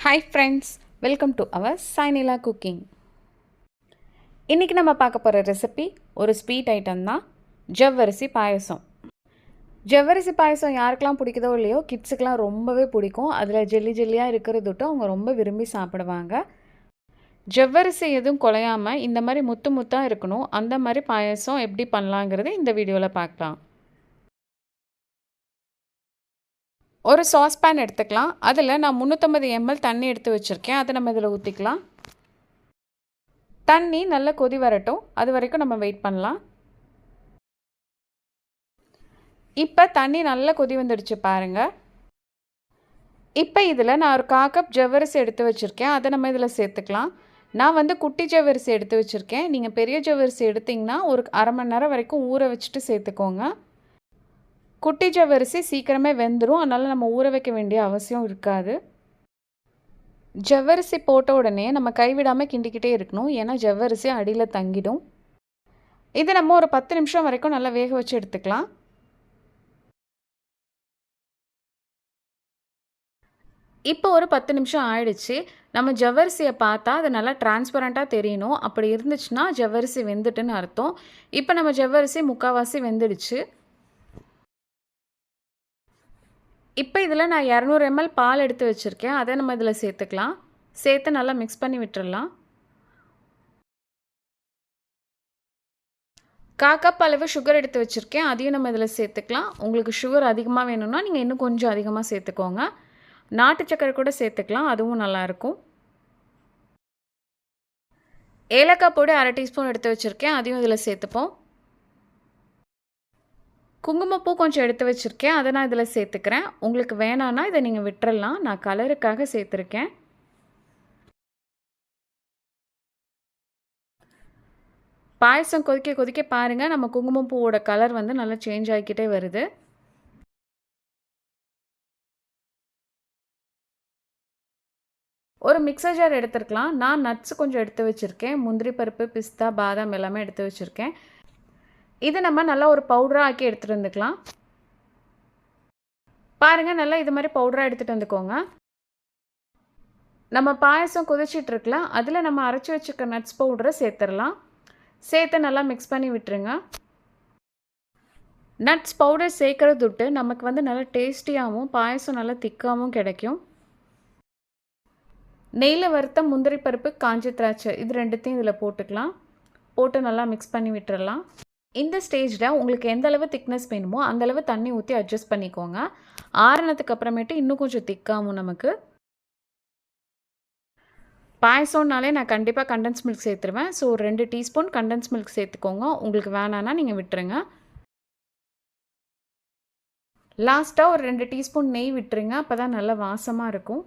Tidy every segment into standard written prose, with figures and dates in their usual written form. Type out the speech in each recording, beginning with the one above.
Hi friends, welcome to our Sainila cooking. இன்றைக்கி நம்ம பார்க்க போகிற ரெசிபி ஒரு ஸ்வீட் ஐட்டம் தான், ஜவ்வரிசி பாயசம். ஜவ்வரிசி பாயசம் யாருக்கெல்லாம் பிடிக்குதோ இல்லையோ, கிட்ஸுக்கெலாம் ரொம்பவே பிடிக்கும். அதில் ஜெல்லி ஜெல்லியாக இருக்கிறதுட்டு அவங்க ரொம்ப விரும்பி சாப்பிடுவாங்க. ஜவ்வரிசி எதுவும் குலையாமல் இந்த மாதிரி முத்து முத்தாக இருக்கணும். அந்த மாதிரி பாயசம் எப்படி பண்ணலாங்கிறது இந்த வீடியோவில் பார்க்கலாம். ஒரு சாஸ்பேன் எடுத்துக்கலாம். அதில் நான் 350 ml தண்ணி எடுத்து வச்சுருக்கேன். அதை நம்ம இதில் ஊற்றிக்கலாம். தண்ணி நல்லா கொதி வரட்டும், அது வரைக்கும் நம்ம வெயிட் பண்ணலாம். இப்போ தண்ணி நல்லா கொதி வந்துடுச்சு பாருங்கள். இப்போ இதில் நான் ஒரு 1/4 கப் ஜவ்வரிசி எடுத்து வச்சுருக்கேன். அதை நம்ம இதில் சேர்த்துக்கலாம். நான் குட்டி ஜவ்வரிசி எடுத்து வச்சுருக்கேன். நீங்கள் பெரிய ஜவ்வரிசி எடுத்திங்கன்னா ஒரு அரை மணி நேரம் வரைக்கும் ஊற வச்சுட்டு சேர்த்துக்கோங்க. குட்டி ஜவ்வரிசி சீக்கிரமே வெந்துடும், அதனால் நம்ம ஊற வைக்க வேண்டிய அவசியம் இருக்காது. ஜவ்வரிசி போட்ட உடனே நம்ம கைவிடாமல் கிண்டிக்கிட்டே இருக்கணும், ஏன்னா ஜவ்வரிசி அடியில் தங்கிடும். இதை நம்ம ஒரு 10 நிமிஷம் வரைக்கும் நல்லா வேக வச்சு எடுத்துக்கலாம். இப்போ ஒரு 10 நிமிஷம் ஆயிடுச்சு. நம்ம ஜவ்வரிசியை பார்த்தா அது நல்லா டிரான்ஸ்பரண்ட்டாக தெரியணும். அப்படி இருந்துச்சுன்னா ஜவ்வரிசி வெந்துட்டுன்னு அர்த்தம். இப்போ நம்ம ஜவ்வரிசி முக்கால்வாசி வெந்துடுச்சு. இப்போ இதில் நான் 200 ml பால் எடுத்து வச்சுருக்கேன். அதை நம்ம இதில் சேர்த்துக்கலாம். சேர்த்து நல்லா மிக்ஸ் பண்ணி விட்டுடலாம். 1/4 கப் அளவு சுகர் எடுத்து வச்சுருக்கேன். அதையும் நம்ம இதில் சேர்த்துக்கலாம். உங்களுக்கு சுகர் அதிகமாக வேணும்னா நீங்கள் இன்னும் கொஞ்சம் அதிகமாக சேர்த்துக்கோங்க. நாட்டு சக்கரை கூட சேர்த்துக்கலாம், அதுவும் நல்லாயிருக்கும். ஏலக்காய் பொடி 1/2 டீஸ்பூன் எடுத்து வச்சுருக்கேன். அதையும் இதில் சேர்த்துப்போம். குங்குமப்பூ கொஞ்சம் எடுத்து வச்சுருக்கேன், அதை நான் இதில் சேர்த்துக்கிறேன். உங்களுக்கு வேணான்னா இதை நீங்கள் விட்டுறலாம். நான் கலருக்காக சேர்த்துருக்கேன். பாயசம் கொதிக்க கொதிக்க பாருங்கள், நம்ம குங்குமப்பூவோட கலர் நல்லா சேஞ்ச் ஆகிக்கிட்டே வருது. ஒரு மிக்சர் ஜார் எடுத்துருக்கலாம். நான் நட்ஸ் கொஞ்சம் எடுத்து வச்சுருக்கேன். முந்திரி பருப்பு, பிஸ்தா, பாதாம் எல்லாமே எடுத்து வச்சுருக்கேன். இது நம்ம நல்லா ஒரு பவுடராக ஆக்கி எடுத்துகிட்டு வந்துக்கலாம். பாருங்கள், நல்லா இது மாதிரி பவுடராக எடுத்துகிட்டு வந்துக்கோங்க. நம்ம பாயசம் கொதிச்சிட்ருக்கலாம், அதில் நம்ம அரைச்சி வச்சுக்க நட்ஸ் பவுடரை சேர்த்துடலாம். சேர்த்து நல்லா மிக்ஸ் பண்ணி விட்டுருங்க. நட்ஸ் பவுடர் சேர்க்குறது விட்டு நமக்கு நல்லா டேஸ்டியாகவும் பாயசம் நல்லா திக்காகவும் கிடைக்கும். நெய்யில் வறுத்த முந்திரி பருப்பு, காஞ்ச திராட்சை இது ரெண்டுத்தையும் இதில் போட்டுக்கலாம். போட்டு நல்லா மிக்ஸ் பண்ணி விட்டுறலாம். இந்த ஸ்டேஜில் உங்களுக்கு எந்த அளவு திக்னஸ் வேணுமோ அந்தளவு தண்ணி ஊற்றி அட்ஜஸ்ட் பண்ணிக்கோங்க. ஆறுனதுக்கு அப்புறமேட்டு இன்னும் கொஞ்சம் திக்காகும் நமக்கு. பாயசம்னாலே நான் கண்டிப்பாக கண்டன்ஸ் மில்க் சேர்த்துருவேன். ஸோ 2 டீஸ்பூன் கண்டன்ஸ் மில்க் சேர்த்துக்கோங்க. உங்களுக்கு வேணான்னா நீங்கள் விட்டுருங்க. லாஸ்ட்டாக ஒரு 2 டீஸ்பூன் நெய் விட்டுருங்க, அப்போ தான் நல்லா வாசமாக இருக்கும்.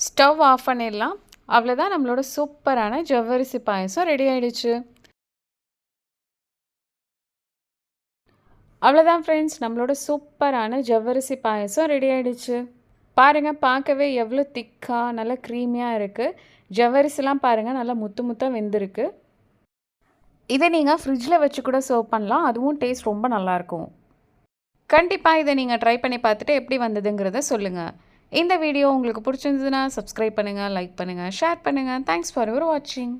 ஸ்டவ் ஆஃப் பண்ணிடலாம். அவ்வளோதான், நம்மளோட சூப்பரான ஜவ்வரிசி பாயசம் ரெடி ஆகிடுச்சு. அவ்வளோதான் ஃப்ரெண்ட்ஸ், நம்மளோட சூப்பரான ஜவ்வரிசி பாயசம் ரெடி ஆகிடுச்சு. பாருங்கள், பார்க்கவே எவ்வளோ திக்காக நல்லா க்ரீமியாக இருக்குது. ஜவ்வரிசிலாம் பாருங்கள் நல்லா முத்து முத்தாக வெந்திருக்கு. இதை நீங்கள் ஃப்ரிட்ஜில் வச்சு கூட சர்வ் பண்ணலாம், அதுவும் டேஸ்ட் ரொம்ப நல்லாயிருக்கும். கண்டிப்பாக இதை நீங்கள் ட்ரை பண்ணி பார்த்துட்டு எப்படி வந்ததுங்கிறத சொல்லுங்கள். இந்த வீடியோ உங்களுக்கு பிடிச்சிருந்ததுன்னா சப்ஸ்கிரைப் பண்ணுங்கள், லைக் பண்ணுங்கள், ஷேர் பண்ணுங்கள். தேங்க்ஸ் ஃபார் யுவர் வாட்சிங்.